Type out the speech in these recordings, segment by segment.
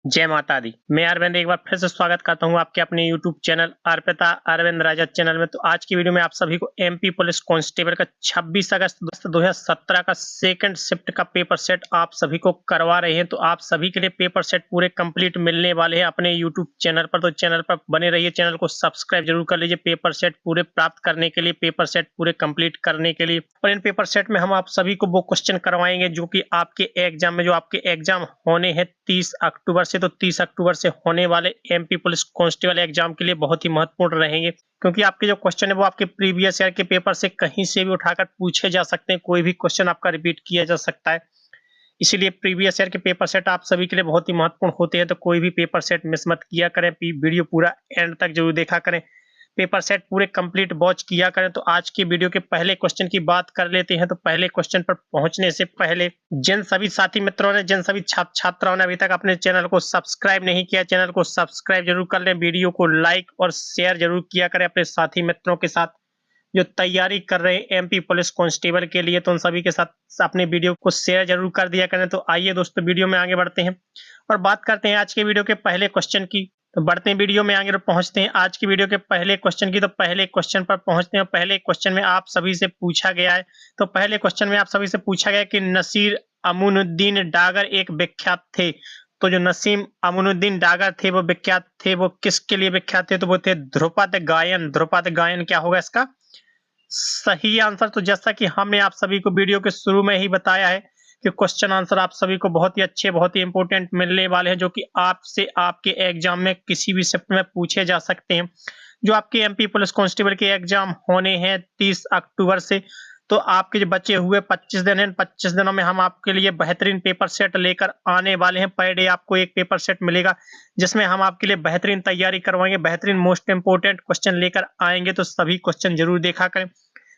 जय माता दी। मैं अरविंद एक बार फिर से स्वागत करता हूं आपके अपने यूट्यूब चैनल अर्पिता अरविंद राजा चैनल में। तो आज की वीडियो में आप सभी को एमपी पुलिस कांस्टेबल का 26 अगस्त 2017 का सेकंड शिफ्ट का पेपर सेट आप सभी को करवा रहे हैं। तो आप सभी के लिए पेपर सेट पूरे कंप्लीट मिलने वाले हैं अपने यूट्यूब चैनल पर। तो चैनल पर बने रहिए, चैनल को सब्सक्राइब जरूर कर लीजिए पेपर सेट पूरे प्राप्त करने के लिए, पेपर सेट पूरे कंप्लीट करने के लिए। और इन पेपर सेट में हम आप सभी को वो क्वेश्चन करवाएंगे जो कि आपके एग्जाम में, जो आपके एग्जाम होने हैं 30 अक्टूबर से। तो 30 अक्टूबर से होने वाले एमपी पुलिस कांस्टेबल एग्जाम के लिए बहुत ही महत्वपूर्ण रहेंगे, क्योंकि आपके जो क्वेश्चन है वो आपके प्रीवियस ईयर के पेपर से कहीं से भी उठाकर पूछे जा सकते हैं। कोई भी क्वेश्चन आपका रिपीट किया जा सकता है, इसीलिए प्रीवियस ईयर के पेपर सेट आप सभी के लिए बहुत ही महत्वपूर्ण होते हैं। तो कोई भी पेपर सेट मिस मत किया करें, वीडियो पूरा एंड तक जरूर देखा करें, पेपर सेट पूरे कंप्लीट वॉच किया करें। तो आज की वीडियो के पहले क्वेश्चन की बात कर लेते हैं। तो पहले क्वेश्चन पर पहुंचने से पहले जिन सभी साथी मित्रों ने, जिन सभी छात्र छात्राओं ने अभी तक अपने चैनल को सब्सक्राइब नहीं किया, चैनल को सब्सक्राइब जरूर कर लें, वीडियो को लाइक और शेयर जरूर किया करें अपने साथी मित्रों के साथ जो तैयारी कर रहे हैं एमपी पुलिस कांस्टेबल के लिए। तो उन सभी के साथ अपने वीडियो को शेयर जरूर कर दिया करें। तो आइए दोस्तों वीडियो में आगे बढ़ते हैं और बात करते हैं आज के वीडियो के पहले क्वेश्चन की। तो बढ़ते हैं वीडियो में आगे पहुंचते हैं आज की वीडियो के पहले क्वेश्चन की। तो पहले क्वेश्चन पर पहुंचते हैं। पहले क्वेश्चन में आप सभी से पूछा गया है, तो पहले क्वेश्चन में आप सभी से पूछा गया कि नसीर अमीनुद्दीन डागर एक विख्यात थे। तो जो नसीम अमीनुद्दीन डागर थे वो विख्यात थे, वो किसके लिए विख्यात थे? तो वो थे ध्रुपद गायन। ध्रुपद गायन क्या होगा इसका सही आंसर? तो जैसा कि हमने आप सभी को वीडियो के शुरू में ही बताया है कि क्वेश्चन आंसर आप सभी को बहुत ही अच्छे, बहुत ही इंपॉर्टेंट मिलने वाले हैं, जो कि आपसे आपके एग्जाम में किसी भी शिफ्ट में पूछे जा सकते हैं। जो आपके एमपी पुलिस कांस्टेबल के एग्जाम होने हैं 30 अक्टूबर से, तो आपके जो बचे हुए 25 दिन हैं, 25 दिनों में हम आपके लिए बेहतरीन पेपर सेट लेकर आने वाले हैं। पर डे आपको एक पेपर सेट मिलेगा जिसमें हम आपके लिए बेहतरीन तैयारी करवाएंगे, बेहतरीन मोस्ट इंपोर्टेंट क्वेश्चन लेकर आएंगे। तो सभी क्वेश्चन जरूर देखा करें,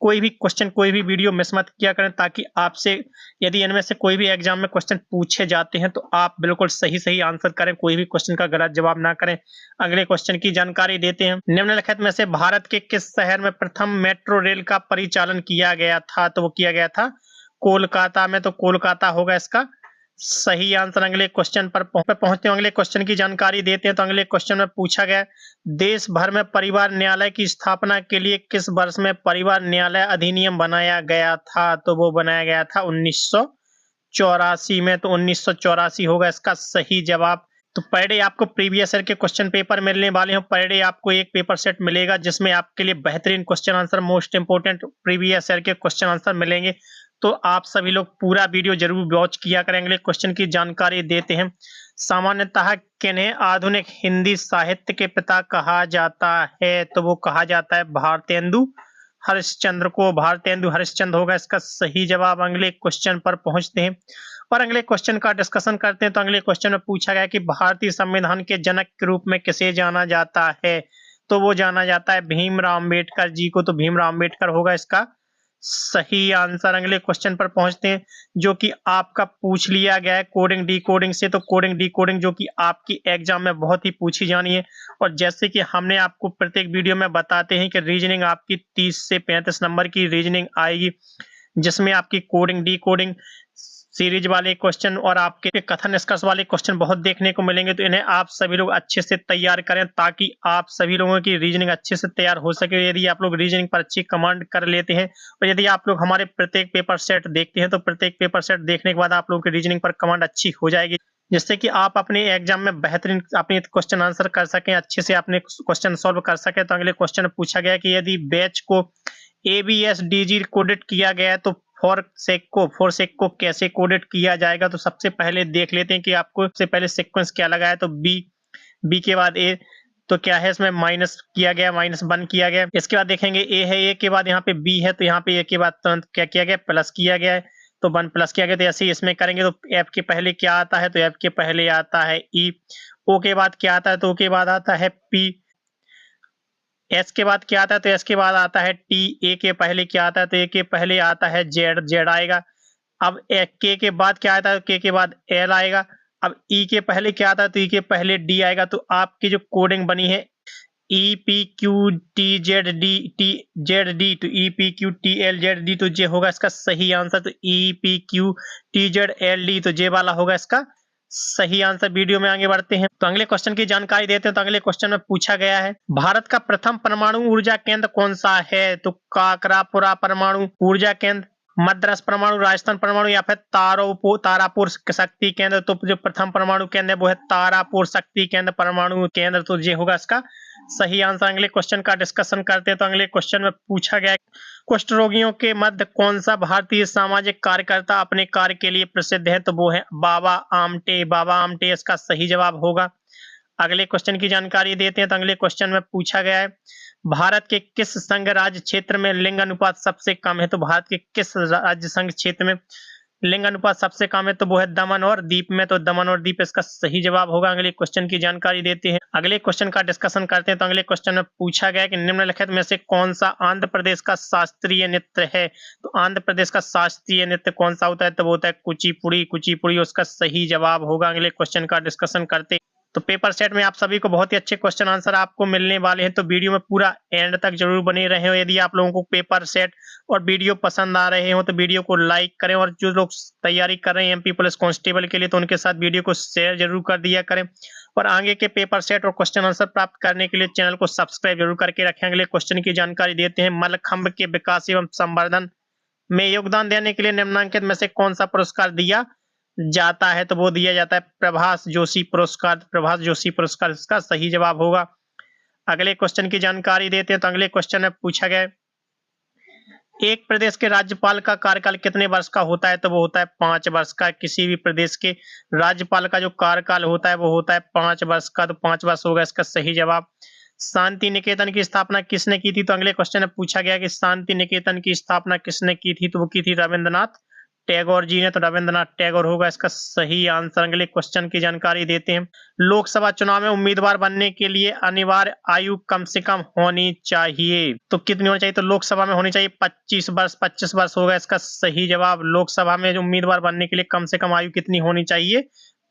कोई भी क्वेश्चन, कोई भी वीडियो मिस मत किया करें, ताकि आपसे यदि इनमें से कोई भी एग्जाम में क्वेश्चन पूछे जाते हैं तो आप बिल्कुल सही सही आंसर करें, कोई भी क्वेश्चन का गलत जवाब ना करें। अगले क्वेश्चन की जानकारी देते हैं। निम्नलिखित में से भारत के किस शहर में प्रथम मेट्रो रेल का परिचालन किया गया था? तो वो किया गया था कोलकाता में। तो कोलकाता होगा इसका सही आंसर। अगले क्वेश्चन पर पहुंचते हैं, अगले क्वेश्चन की जानकारी देते हैं। तो अगले क्वेश्चन में पूछा गया देश भर में परिवार न्यायालय की स्थापना के लिए किस वर्ष में परिवार न्यायालय अधिनियम बनाया गया था? तो वो बनाया गया था 1984 में। तो 1984 होगा इसका सही जवाब। तो पर डे आपको प्रीवियस ईयर के क्वेश्चन पेपर मिलने वाले हैं। पर डे आपको एक पेपर सेट मिलेगा जिसमें आपके लिए बेहतरीन question answer, most important previous year के क्वेश्चन आंसर मिलेंगे। तो आप सभी लोग पूरा वीडियो जरूर वॉच किया करेंगे। क्वेश्चन की जानकारी देते हैं। सामान्यतः किन्हें आधुनिक हिंदी साहित्य के पिता कहा जाता है? तो वो कहा जाता है भारतेंदु हरिश्चंद्र को। भारतेंदु हरिश्चंद्र होगा इसका सही जवाब। अगले क्वेश्चन पर पहुंचते हैं और अगले क्वेश्चन का डिस्कशन करते हैं। तो अगले क्वेश्चन में पूछा गया कि भारतीय संविधान के जनक के रूप में किसे जाना जाता है? तो वो जाना जाता है भीमराव अम्बेडकर जी को। तो भीमराव अम्बेडकर होगा इसका सही आंसर। अगले क्वेश्चन पर पहुंचते हैं जो कि आपका पूछ लिया गया है कोडिंग डी कोडिंग से। तो कोडिंग डी कोडिंग जो कि आपकी एग्जाम में बहुत ही पूछी जानी है, और जैसे कि हमने आपको प्रत्येक वीडियो में बताते हैं कि रीजनिंग आपकी 30 से 35 नंबर की रीजनिंग आएगी, जिसमें आपकी कोडिंग डी कोडिंग सीरीज वाले क्वेश्चन और आपके कथन निष्कर्ष वाले क्वेश्चन बहुत देखने को मिलेंगे। तो इन्हें आप सभी लोग अच्छे से तैयार करें ताकि आप सभी लोगों की रीजनिंग अच्छे से तैयार हो सके। यदि आप लोग रीजनिंग पर अच्छी कमांड कर लेते हैं और यदि आप लोग हमारे प्रत्येक पेपर सेट देखते हैं, तो प्रत्येक पेपर सेट देखने के बाद आप लोगों की रीजनिंग पर कमांड अच्छी हो जाएगी, जिससे कि आप अपने एग्जाम में बेहतरीन अपने क्वेश्चन आंसर कर सकें, अच्छे से अपने क्वेश्चन सॉल्व कर सके। तो अगले क्वेश्चन में पूछा गया कि यदि बैच को ABSDG कोडेड किया गया है तो फोर सेक को कैसे कोडेड किया जाएगा? तो सबसे पहले देख लेते हैं कि आपको सबसे पहले सीक्वेंस क्या लगा है। तो बी के बाद ए, तो क्या है इसमें माइनस किया गया, -1 किया गया। इसके बाद देखेंगे ए है, ए के बाद यहाँ पे बी है, तो यहाँ पे ए के बाद तुरंत क्या किया गया, प्लस किया गया है, तो 1 प्लस किया गया। तो ऐसे ही इसमें करेंगे। तो एफ के पहले क्या आता है? तो एफ के पहले आता है ई। ओ के बाद क्या आता है? तो ओ के बाद आता है पी। एस के बाद क्या आता है? तो एस के बाद आता है टी। ए के पहले क्या आता है? तो ए के पहले आता है जेड, जेड आएगा। अब के बाद क्या आता है? के बाद एल आएगा। अब ई के पहले क्या आता है? तो ई के पहले डी आएगा। तो आपकी जो कोडिंग बनी है EPQTZD, तो EPQTLZD, तो जे होगा इसका सही आंसर। तो EPQTZLD, तो जे वाला होगा इसका सही आंसर। वीडियो में आगे बढ़ते हैं तो अगले क्वेश्चन की जानकारी देते हैं। तो अगले क्वेश्चन में पूछा गया है, भारत का प्रथम परमाणु ऊर्जा केंद्र कौन सा है? तो काकरापुरा परमाणु ऊर्जा केंद्र, मद्रास परमाणु, राजस्थान परमाणु या फिर तारापुर शक्ति केंद्र। तो जो प्रथम परमाणु केंद्र है वो है तारापुर शक्ति केंद्र परमाणु केंद्र। तो ये होगा इसका सही आंसर। अगले क्वेश्चन का डिस्कशन करते हैं। तो अगले क्वेश्चन में पूछा गया, कुष्ठ रोगियों के मध्य कौन सा भारतीय सामाजिक कार्यकर्ता अपने कार्य के लिए प्रसिद्ध है? तो वो है बाबा आमटे। बाबा आमटे इसका सही जवाब होगा। अगले क्वेश्चन की जानकारी देते हैं। तो अगले क्वेश्चन में पूछा गया है, भारत के किस संघ राज्य क्षेत्र में लिंग अनुपात सबसे कम है? तो भारत के किस राज्य संघ क्षेत्र में लिंग अनुपात सबसे कम है? तो वो है दमन और दीप में। तो दमन और दीप इसका सही जवाब होगा। अगले क्वेश्चन की जानकारी देते हैं। अगले क्वेश्चन का डिस्कशन करते हैं। तो अगले क्वेश्चन में पूछा गया कि निम्नलिखित में से कौन सा आंध्र प्रदेश का शास्त्रीय नृत्य है? तो आंध्र प्रदेश का शास्त्रीय नृत्य कौन सा होता है? तो वो होता है कुचिपुड़ी। कुचिपुड़ी उसका सही जवाब होगा। अगले क्वेश्चन का डिस्कशन करते हैं। तो पेपर सेट में आप सभी को बहुत ही अच्छे क्वेश्चन आंसर आपको मिलने वाले हैं, तो वीडियो में पूरा एंड तक जरूर बने रहे हो। यदि आप लोगों को पेपर सेट और वीडियो पसंद आ रहे हो तो वीडियो को लाइक करें, और जो लोग तैयारी कर रहे हैं एमपी पुलिस कांस्टेबल के लिए तो उनके साथ वीडियो को शेयर जरूर कर दिया करें, और आगे के पेपर सेट और क्वेश्चन आंसर प्राप्त करने के लिए चैनल को सब्सक्राइब जरूर करके रखें। अगले क्वेश्चन की जानकारी देते हैं, मलखंभ के विकास एवं संवर्धन में योगदान देने के लिए निम्नलिखित में से कौन सा पुरस्कार दिया जाता है? तो वो दिया जाता है प्रभाष जोशी पुरस्कार। प्रभाष जोशी पुरस्कार इसका सही जवाब होगा। अगले क्वेश्चन की जानकारी देते हैं। तो अगले क्वेश्चन में पूछा गया, एक प्रदेश के राज्यपाल का कार्यकाल कितने वर्ष का होता है? तो वो होता है 5 वर्ष का। किसी भी प्रदेश के राज्यपाल का जो कार्यकाल होता है वो होता है 5 वर्ष का। तो 5 वर्ष होगा इसका सही जवाब। शांति निकेतन की स्थापना किसने की थी? तो अगले क्वेश्चन में पूछा गया कि शांति निकेतन की स्थापना किसने की थी? तो वो की थी रविंद्रनाथ टैगोर जी ने। तो रविंद्रनाथ टैगोर होगा इसका सही आंसर। अगले क्वेश्चन की जानकारी देते हैं, लोकसभा चुनाव में उम्मीदवार बनने के लिए अनिवार्य आयु कम से कम होनी चाहिए? तो कितनी होनी चाहिए? तो लोकसभा में होनी चाहिए 25 वर्ष। 25 वर्ष होगा इसका सही जवाब। लोकसभा में जो उम्मीदवार बनने के लिए कम से कम आयु कितनी होनी चाहिए?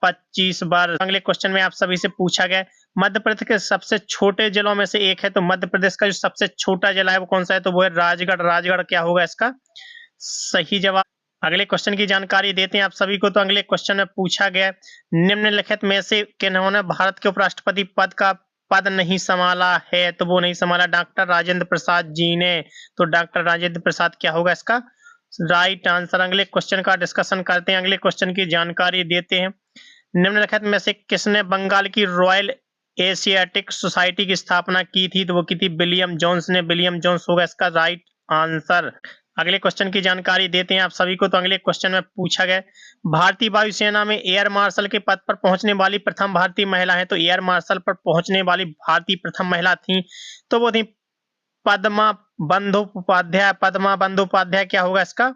25 वर्ष। अगले क्वेश्चन में आप सभी से पूछा गया, मध्य प्रदेश के सबसे छोटे जिलों में से एक है, तो मध्य प्रदेश का जो सबसे छोटा जिला है वो कौन सा है? तो वो है राजगढ़। राजगढ़ क्या होगा इसका सही जवाब। अगले क्वेश्चन की जानकारी देते हैं आप सभी को। तो अगले क्वेश्चन में पूछा गया, निम्नलिखित में से किन्होंने भारत के उपराष्ट्रपति पद नहीं संभाला है? तो वो नहीं संभाला डॉक्टर राजेंद्र प्रसाद जी ने। तो डॉक्टर राजेंद्र प्रसाद क्या होगा इसका राइट आंसर। अगले क्वेश्चन का डिस्कशन करते हैं। अगले क्वेश्चन की जानकारी देते हैं, निम्नलिखित में से किसने बंगाल की रॉयल एशियाटिक सोसाइटी की स्थापना की थी? तो वो की थी विलियम जोन्स ने। विलियम जोन्स होगा इसका राइट आंसर। अगले क्वेश्चन की जानकारी देते हैं आप सभी को। तो अगले क्वेश्चन में पूछा गया, भारतीय वायुसेना में एयर मार्शल के पद पर पहुंचने वाली प्रथम भारतीय महिला है? तो एयर मार्शल पर पहुंचने वाली भारतीय प्रथम महिला थी तो वो थी पद्मा बंदोपाध्याय। पद्मा बंदोपाध्याय क्या होगा इसका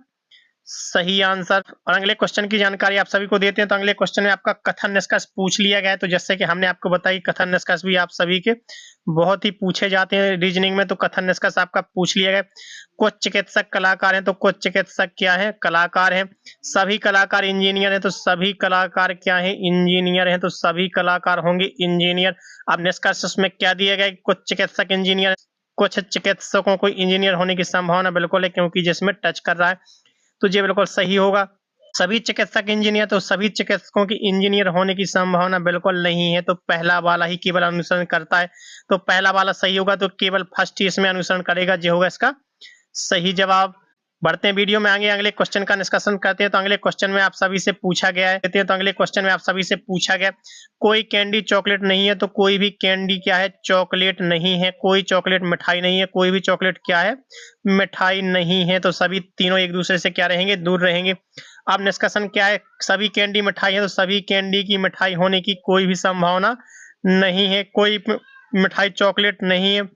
सही आंसर। और अगले क्वेश्चन की जानकारी आप सभी को देते हैं। तो अगले क्वेश्चन में आपका कथन निष्कर्ष पूछ लिया गया है। तो जैसे कि हमने आपको बताया कथन निष्कर्ष भी आप सभी के बहुत ही पूछे जाते हैं रीजनिंग में, तो कथन निष्कर्ष आपका पूछ लिया गया। कुछ चिकित्सक कलाकार हैं, तो कुछ चिकित्सक क्या है? कलाकार हैं। सभी कलाकार इंजीनियर हैं, तो सभी कलाकार क्या है? इंजीनियर हैं। तो सभी कलाकार होंगे इंजीनियर। अब निष्कर्ष में क्या दिया गया? कुछ चिकित्सक इंजीनियर, कुछ चिकित्सकों को इंजीनियर होने की संभावना बिल्कुल है, क्योंकि जिसमें टच कर रहा है तो ये बिल्कुल सही होगा। सभी चिकित्सक इंजीनियर, तो सभी चिकित्सकों की इंजीनियर होने की संभावना बिल्कुल नहीं है, तो पहला वाला ही केवल अनुसरण करता है। तो पहला वाला सही होगा, तो केवल फर्स्ट ही इसमें अनुसरण करेगा, ये होगा इसका सही जवाब। बढ़ते हैं वीडियो में आगे, अगले क्वेश्चन का डिस्कशन करते हैं। तो अगले क्वेश्चन में आप सभी से पूछा गया है, तो अगले क्वेश्चन में आप सभी से पूछा गया, कोई कैंडी चॉकलेट नहीं है? तो कोई भी कैंडी क्या है? चॉकलेट नहीं है। कोई चॉकलेट मिठाई नहीं है। कोई भी चॉकलेट क्या है? मिठाई नहीं है। तो सभी तीनों एक दूसरे से क्या रहेंगे? दूर रहेंगे। अब डिस्कशन क्या है? सभी कैंडी मिठाई है, तो सभी कैंडी की मिठाई होने की कोई भी संभावना नहीं है। कोई मिठाई चॉकलेट नहीं है,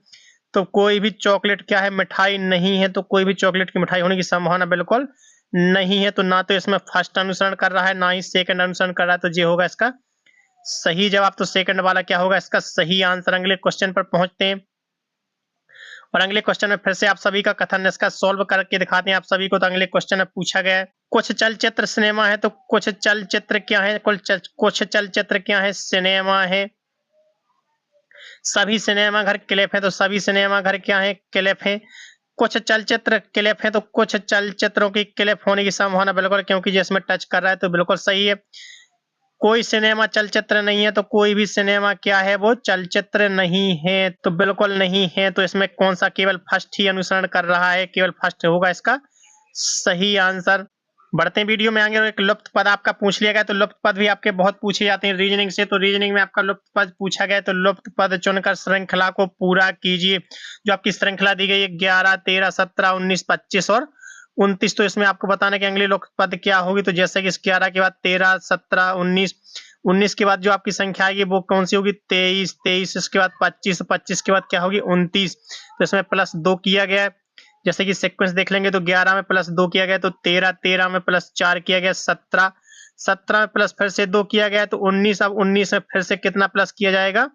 तो कोई भी चॉकलेट क्या है? मिठाई नहीं है। तो कोई भी चॉकलेट की मिठाई होने की संभावना बिल्कुल नहीं है। तो ना तो इसमें फर्स्ट अनुसरण कर रहा है, ना ही सेकंड अनुसरण कर रहा है, तो ये होगा इसका सही जवाब। तो सेकंड वाला क्या होगा इसका सही आंसर। अगले क्वेश्चन पर पहुंचते हैं, और अगले क्वेश्चन में फिर से आप सभी का कथन इसका सॉल्व करके दिखाते हैं आप सभी को। तो अगले क्वेश्चन में पूछा गया है, कुछ चलचित्र सिनेमा है, तो कुछ चलचित्र क्या है? कुछ चलचित्र क्या है? सिनेमा है। सभी सिनेमा घर क्लिप है, तो सभी सिनेमा घर क्या है? क्लिप है। कुछ चलचित्र क्लिप है, तो कुछ चलचित्रों की क्लिप होने की संभावना बिल्कुल, क्योंकि जिसमें टच कर रहा है, तो बिल्कुल सही है। कोई सिनेमा चलचित्र नहीं है, तो कोई भी सिनेमा क्या है, वो चलचित्र नहीं है, तो बिल्कुल नहीं है। तो इसमें कौन सा केवल फर्स्ट ही अनुसरण कर रहा है, केवल फर्स्ट होगा इसका सही आंसर। बढ़ते हैं वीडियो में आगे। और एक लुप्त पद आपका पूछ लिया गया, तो लुप्त पद भी आपके बहुत पूछे जाते हैं रीजनिंग से। तो रीजनिंग में आपका लुप्त पद पूछा गया, तो लुप्त पद चुनकर श्रृंखला को पूरा कीजिए। जो आपकी श्रृंखला दी गई है 11, 13, 17, 19, 25 और 29। तो इसमें आपको बताना कि अगली लुप्त पद क्या होगी। तो जैसे कि इस 11 के बाद 13, 17, 19, 19 के बाद जो आपकी संख्या आएगी वो कौन सी होगी, 23, 23 इसके बाद 25, 25 के बाद क्या होगी, 29। तो इसमें +2 किया गया है। जैसे कि सीक्वेंस देख लेंगे तो 11 में +2 किया गया, तो 13, 13 में +4 किया गया, 17, 17 में प्लस फिर से 2 किया गया, तो 19। अब 19 में फिर से कितना प्लस किया जाएगा,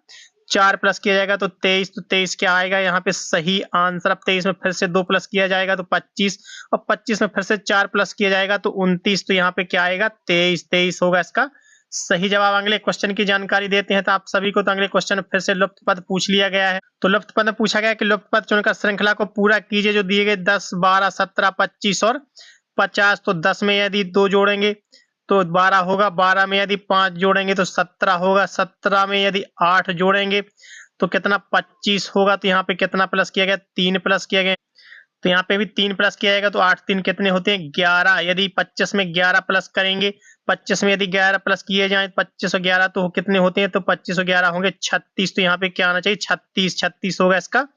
4 प्लस किया जाएगा, तो 23। तो 23 क्या आएगा यहाँ पे सही आंसर। अब 23 में फिर से 2 प्लस किया जाएगा तो 25, और 25 में फिर से 4 प्लस किया जाएगा तो 29। तो यहाँ पे क्या आएगा, 23, 23 होगा इसका सही जवाब। अगले क्वेश्चन की जानकारी देते हैं तो आप सभी को। तो अगले क्वेश्चन फिर से लुप्त पद पूछ लिया गया है। तो लुप्त पद में पूछा गया कि लुप्त पद चुनकर श्रृंखला को पूरा कीजिए। जो दिए गए 10, 12, 17, 25 और 50। तो 10 में यदि 2 जोड़ेंगे तो 12 होगा, 12 में यदि 5 जोड़ेंगे तो 17 होगा, 17 में यदि 8 जोड़ेंगे तो कितना, 25 होगा। तो यहाँ पे कितना प्लस किया गया, 3 प्लस किया गया। तो यहाँ पे भी 3 प्लस किया जाएगा, तो 8 3 कितने होते हैं, 11। यदि 25 में 11 प्लस करेंगे, 25 में यदि 11 प्लस किए जाए 25 और 11 तो कितने होते हैं, तो 25 और 11 होंगे 36। तो यहाँ पे क्या आना चाहिए, 36, 36 होगा इसका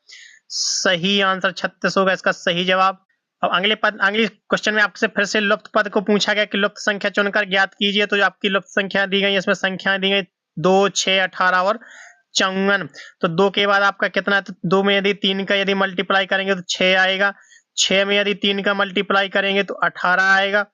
सही आंसर, 36 होगा इसका सही जवाब। अब अगले क्वेश्चन में आपसे फिर से लुप्त पद को पूछा गया कि लुप्त संख्या चुनकर ज्ञात कीजिए। तो जो आपकी लुप्त संख्या दी गई, इसमें संख्याएं दी गई 2, 6, 18 और 54। तो 2 के बाद आपका कितना है, तो 2 में यदि 3 का यदि मल्टीप्लाई करेंगे तो 6 आएगा, 6 में यदि 3 का मल्टीप्लाई करेंगे तो 18 आएगा।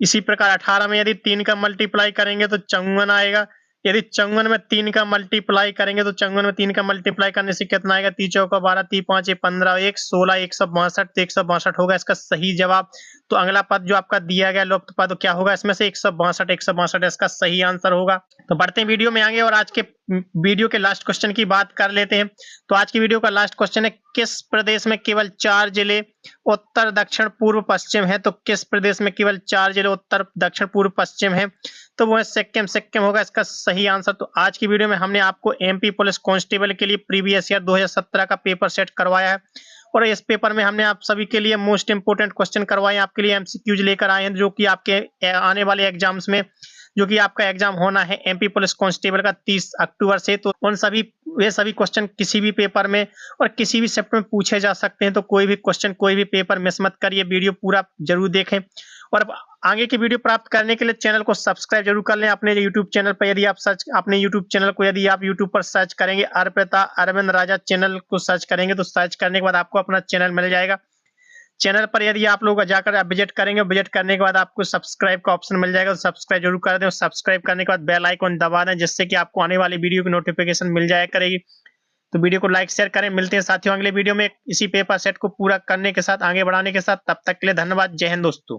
इसी प्रकार 18 में यदि 3 का मल्टीप्लाई करेंगे तो 54 आएगा। यदि 54 में 3 का मल्टीप्लाई करेंगे तो 54 में 3 का मल्टीप्लाई करने से कितना आएगा, 3 चौका 12, 3 5 15, 1 16, 162। तो 162 होगा इसका सही जवाब। तो अगला पद जो आपका दिया गया लुप्त पद क्या होगा, इसमें से 162, 162 इसका सही आंसर होगा। तो बढ़ते हैं वीडियो में आगे और आज के वीडियो के लास्ट क्वेश्चन की बात कर लेते हैं। तो आज की वीडियो का लास्ट क्वेश्चन है, किस प्रदेश में केवल 4 जिले उत्तर, दक्षिण, पूर्व, पश्चिम है। तो किस प्रदेश में केवल 4 जिले उत्तर, दक्षिण, पूर्व, पश्चिम है, तो वो है सिक्किम। सिक्किम होगा इसका सही आंसर। तो आज की वीडियो में हमने आपको एमपी पुलिस कांस्टेबल के लिए प्रीवियस ईयर 2017 का पेपर सेट करवाया है, और इस पेपर में हमने आप सभी के लिए मोस्ट इंपोर्टेंट क्वेश्चन करवाए, आपके लिए एमसीक्यूज लेकर आए हैं, जो कि आपके आने वाले एग्जाम्स में, जो कि आपका एग्जाम होना है एमपी पुलिस कांस्टेबल का 30 अक्टूबर से। तो उन सभी क्वेश्चन किसी भी पेपर में और किसी भी शिफ्ट में पूछे जा सकते हैं। तो कोई भी क्वेश्चन, कोई भी पेपर मिस मत करिए, वीडियो पूरा जरूर देखें। और अब आगे की वीडियो प्राप्त करने के लिए चैनल को सब्सक्राइब जरूर कर लें अपने यूट्यूब चैनल पर। यदि आप अपने यूट्यूब चैनल को यदि आप यूट्यूब पर सर्च करेंगे, अर्पिता अरविंद राजा चैनल को सर्च करेंगे, तो सर्च करने के बाद आपको अपना चैनल मिल जाएगा। चैनल पर यदि आप लोग जाकर आप विजिट करेंगे, विजिट करने के बाद आपको सब्सक्राइब का ऑप्शन मिल जाएगा, तो सब्सक्राइब जरूर कर दें। और सब्सक्राइब करने के बाद बेल आइकन दबा दें, जिससे कि आपको आने वाली वीडियो की नोटिफिकेशन मिल जाया करेगी। तो वीडियो को लाइक शेयर करें। मिलते हैं साथियों अगले वीडियो में इसी पेपर सेट को पूरा करने के साथ, आगे बढ़ाने के साथ। तब तक के लिए धन्यवाद। जय हिंद दोस्तों।